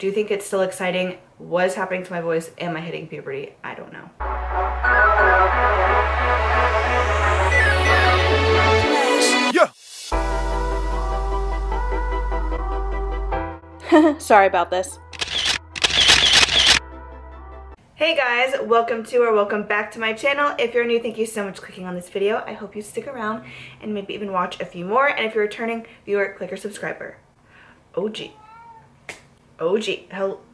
do think it's still exciting. What is happening to my voice? Am I hitting puberty? I don't know. Yeah. Sorry about this. Hey guys, welcome to or welcome back to my channel. If you're new, thank you so much for clicking on this video. I hope you stick around and maybe even watch a few more. And if you're a returning viewer, click or subscriber. OG.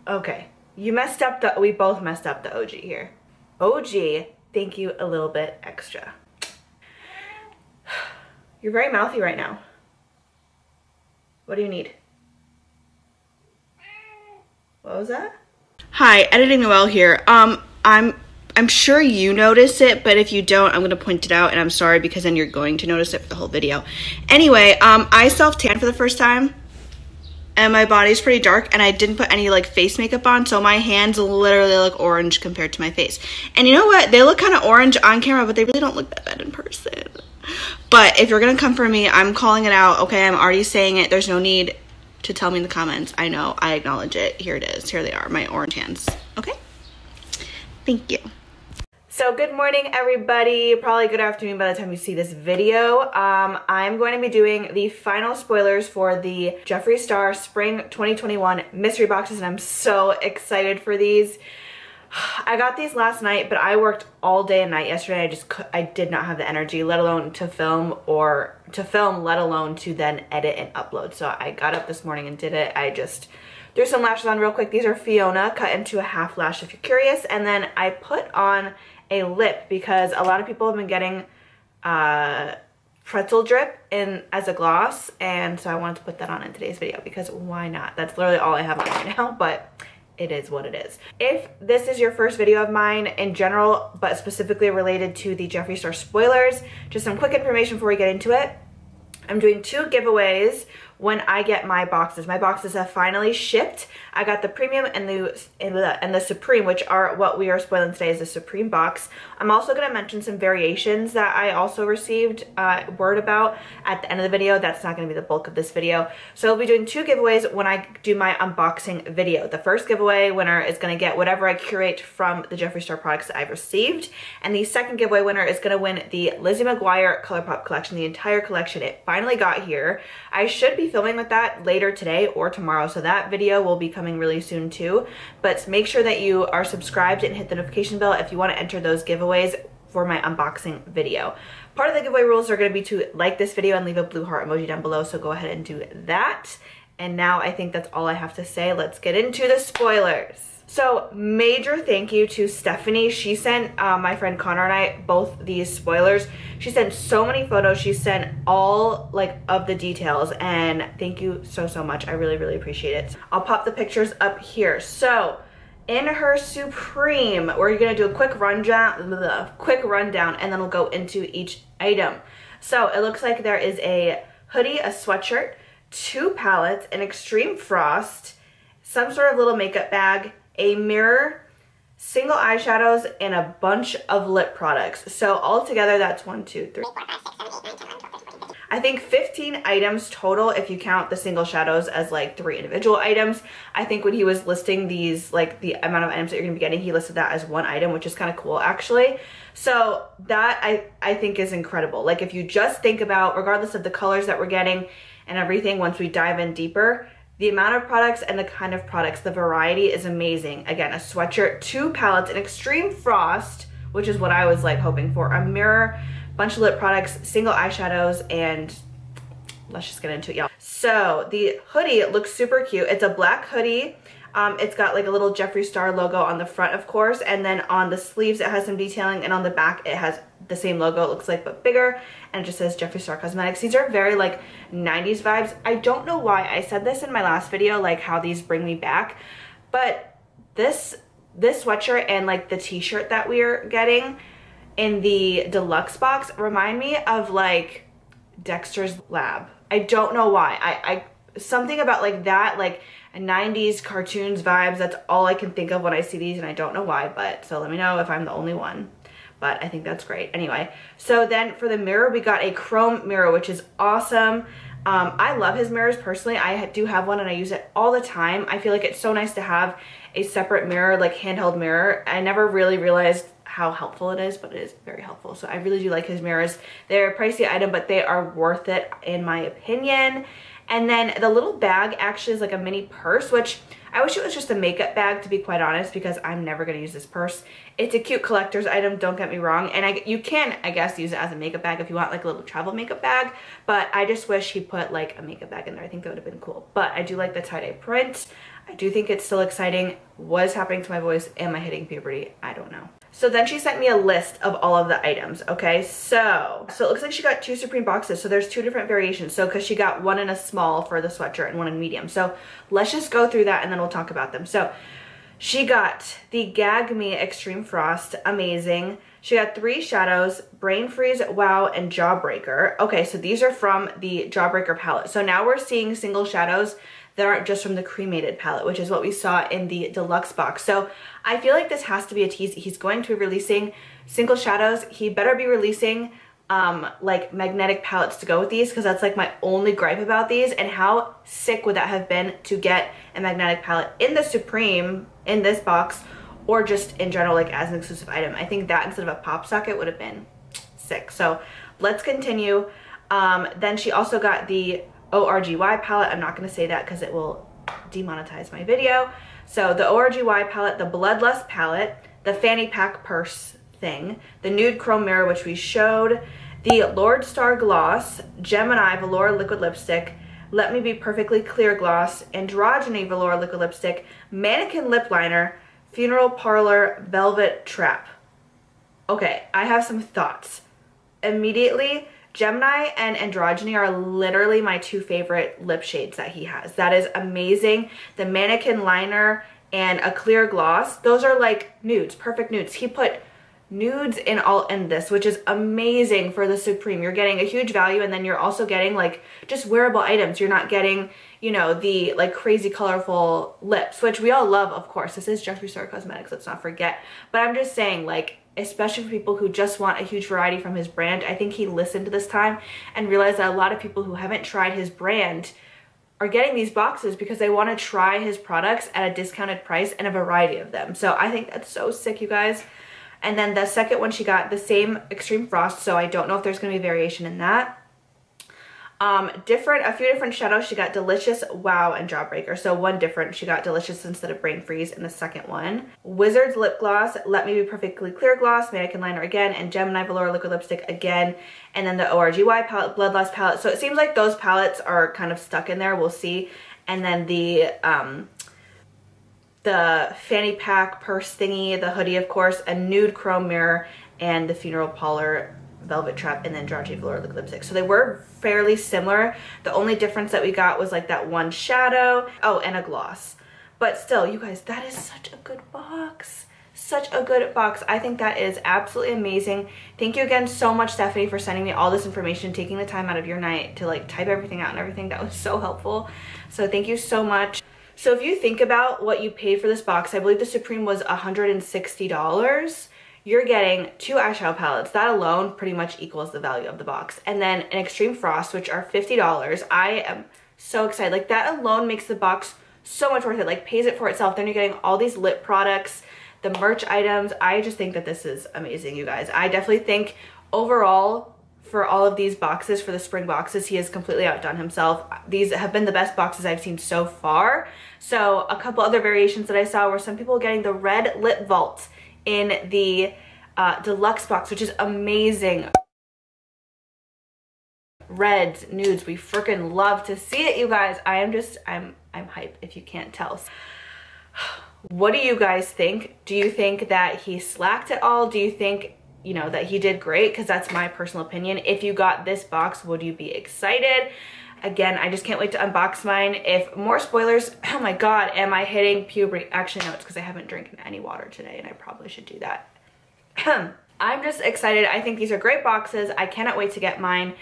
Okay. You messed up we both messed up the OG here. OG, thank you a little bit extra. You're very mouthy right now. What do you need? What was that? Hi, Editing Noelle here. I'm sure you notice it, but if you don't, I'm gonna point it out, and I'm sorry because then you're going to notice it for the whole video. Anyway, I self-tanned for the first time, and my body's pretty dark, and I didn't put any like face makeup on, so my hands literally look orange compared to my face. And you know what? They look kind of orange on camera, but they really don't look that bad in person. But if you're gonna come for me, I'm calling it out. Okay, I'm already saying it. There's no need to tell me in the comments. I know, I acknowledge it. Here it is. Here they are, my orange hands. Okay? Thank you. So good morning, everybody. Probably good afternoon by the time you see this video. I'm going to be doing the final spoilers for the Jeffree Star Spring 2021 mystery boxes, and I'm so excited for these. I got these last night, but I worked all day and night yesterday. I did not have the energy, let alone to film, let alone to then edit and upload. So I got up this morning and did it. I just threw some lashes on real quick. These are Fiona, cut into a half lash if you're curious. And then I put on a lip because a lot of people have been getting pretzel drip in as a gloss. And so I wanted to put that on in today's video because why not? That's literally all I have on right now, but it is what it is. If this is your first video of mine in general, but specifically related to the Jeffree Star spoilers, just some quick information before we get into it. I'm doing 2 giveaways when I get my boxes. My boxes have finally shipped. I got the premium and the supreme, which are what we are spoiling today is the supreme box. I'm also gonna mention some variations that I also received word about at the end of the video. That's not gonna be the bulk of this video. So I'll be doing 2 giveaways when I do my unboxing video. The first giveaway winner is gonna get whatever I curate from the Jeffree Star products that I've received. And the second giveaway winner is gonna win the Lizzie McGuire ColourPop collection, the entire collection. It finally got here. I should be filming with that later today or tomorrow, so that video will be coming really soon too. But make sure that you are subscribed and hit the notification bell if you want to enter those giveaways for my unboxing video. Part of the giveaway rules are going to be to like this video and leave a blue heart emoji down below, so go ahead and do that. And now I think that's all I have to say. Let's get into the spoilers. So major thank you to Stephanie. She sent my friend Connor and I both these spoilers. She sent so many photos. She sent all like of the details, and thank you so much. I really appreciate it. I'll pop the pictures up here. So in her supreme, we're gonna do a quick rundown, and then we'll go into each item. So it looks like there is a hoodie, a sweatshirt, 2 palettes, an extreme frost, some sort of little makeup bag, a mirror, single eyeshadows, and a bunch of lip products. So altogether, that's 1, 2, 3, 4, 5, 6, 7, 8, 9, 10, 11, 12, 13, 14. I think 15 items total if you count the single shadows as like 3 individual items. I think when he was listing these, like the amount of items that you're gonna be getting, he listed that as 1 item, which is kind of cool actually. So that I think is incredible. Like if you just think about, regardless of the colors that we're getting and everything, once we dive in deeper, the amount of products and the kind of products, the variety is amazing. Again, a sweatshirt, 2 palettes, an extreme frost, which is what I was like hoping for, a mirror, bunch of lip products, single eyeshadows, and let's just get into it, y'all. So the hoodie looks super cute. It's a black hoodie. It's got like a little Jeffree Star logo on the front, of course, and then on the sleeves it has some detailing, and on the back it has the same logo, it looks like, but bigger, and it just says Jeffree Star Cosmetics. These are very like 90s vibes. I don't know why I said this in my last video, like how these bring me back, but this sweatshirt and like the t-shirt that we're getting in the deluxe box remind me of like Dexter's Lab. I don't know why. I something about like that, like 90s cartoons vibes, that's all I can think of when I see these, and I don't know why, but so let me know if I'm the only one. But I think that's great. Anyway, so then for the mirror, we got a chrome mirror, which is awesome. I love his mirrors personally. I do have one and I use it all the time. I feel like it's so nice to have a separate mirror, like handheld mirror. I never really realized how helpful it is, but it is very helpful. So I really do like his mirrors. They're a pricey item, but they are worth it in my opinion. And then the little bag actually is like a mini purse, which I wish it was just a makeup bag, to be quite honest, because I'm never going to use this purse. It's a cute collector's item, don't get me wrong. And you can, I guess, use it as a makeup bag if you want like a little travel makeup bag. But I just wish he put like a makeup bag in there. I think that would have been cool. But I do like the tie-dye print. I do think it's still exciting. What is happening to my voice? Am I hitting puberty? I don't know. So then she sent me a list of all of the items, okay? So it looks like she got 2 Supreme boxes. So there's 2 different variations. So because she got one in a small for the sweatshirt and one in medium. So let's just go through that and then we'll talk about them. So she got the Gag Me Extreme Frost, amazing. She got 3 shadows, Brain Freeze, Wow, and Jawbreaker. Okay, so these are from the Jawbreaker palette. So now we're seeing single shadows that aren't just from the cremated palette, which is what we saw in the deluxe box. So I feel like this has to be a tease. He's going to be releasing single shadows. He better be releasing like magnetic palettes to go with these, because that's like my only gripe about these. And how sick would that have been to get a magnetic palette in the Supreme in this box, or just in general like as an exclusive item. I think that instead of a pop socket would have been sick. So let's continue. Then she also got the ORGY palette. I'm not going to say that because it will demonetize my video. So the ORGY palette, the Bloodlust palette, the fanny pack purse thing, the nude chrome mirror, which we showed, the Lord Star gloss, Gemini velour liquid lipstick, Let Me Be Perfectly Clear gloss, Androgyny velour liquid lipstick, mannequin lip liner, funeral parlor velvet trap. Okay, I have some thoughts. Immediately, Gemini and Androgyny are literally my 2 favorite lip shades that he has. That is amazing. The mannequin liner and a clear gloss, those are like nudes, perfect nudes. He put nudes in this, which is amazing for the Supreme. You're getting a huge value, and then you're also getting like just wearable items. You're not getting, you know, the like crazy colorful lips, which we all love, of course. This is Jeffree Star Cosmetics, let's not forget. But I'm just saying, like, especially for people who just want a huge variety from his brand, I think he listened to this time and realized that a lot of people who haven't tried his brand are getting these boxes because they want to try his products at a discounted price and a variety of them. So I think that's so sick, you guys. And then the second one, she got the same Extreme Frost, so I don't know if there's going to be variation in that. A few different shadows. She got Delicious, Wow, and Jawbreaker. So one different. She got Delicious instead of Brain Freeze in the second one. Wizard's Lip Gloss, Let Me Be Perfectly Clear gloss, mannequin liner again, and Gemini velour liquid lipstick again. And then the ORGY palette, Bloodlust palette. So it seems like those palettes are kind of stuck in there. We'll see. And then the fanny pack purse thingy, the hoodie, of course, a nude chrome mirror, and the funeral parlor velvet trap, and then Androgyny velour liquid lipstick. So they were fairly similar. The only difference that we got was like that one shadow, oh, and a gloss. But still, you guys, that is such a good box. Such a good box. I think that is absolutely amazing. Thank you again so much, Stephanie, for sending me all this information, taking the time out of your night to like type everything out and everything. That was so helpful. So thank you so much. So if you think about what you paid for this box, I believe the Supreme was $160. You're getting 2 eyeshadow palettes. That alone pretty much equals the value of the box. And then an Extreme Frost, which are $50. I am so excited. Like, that alone makes the box so much worth it. Like, pays it for itself. Then you're getting all these lip products, the merch items. I just think that this is amazing, you guys. I definitely think overall, for all of these boxes, for the spring boxes, he has completely outdone himself. These have been the best boxes I've seen so far. So a couple other variations that I saw were some people getting the red lip vault in the deluxe box, which is amazing. Reds, nudes, we freaking love to see it, you guys. I'm hype if you can't tell. What do you guys think? Do you think that he slacked at all? Do you think, you know, that he did great? Because that's my personal opinion. If you got this box, would you be excited? Again, I just can't wait to unbox mine. If more spoilers, oh my god, am I hitting puberty? Actually, no, it's because I haven't drank any water today and I probably should do that. I'm just excited. I think these are great boxes. I cannot wait to get mine.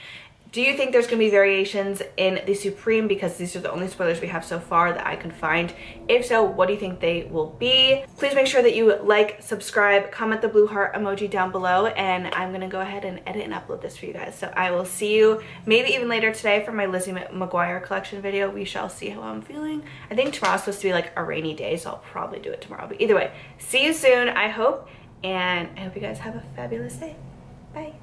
Do you think there's going to be variations in the Supreme, because these are the only spoilers we have so far that I can find? If so, what do you think they will be? Please make sure that you like, subscribe, comment the blue heart emoji down below, and I'm going to go ahead and edit and upload this for you guys. So I will see you maybe even later today for my Lizzie McGuire collection video. We shall see how I'm feeling. I think tomorrow's supposed to be like a rainy day, so I'll probably do it tomorrow. But either way, see you soon, I hope, and I hope you guys have a fabulous day. Bye.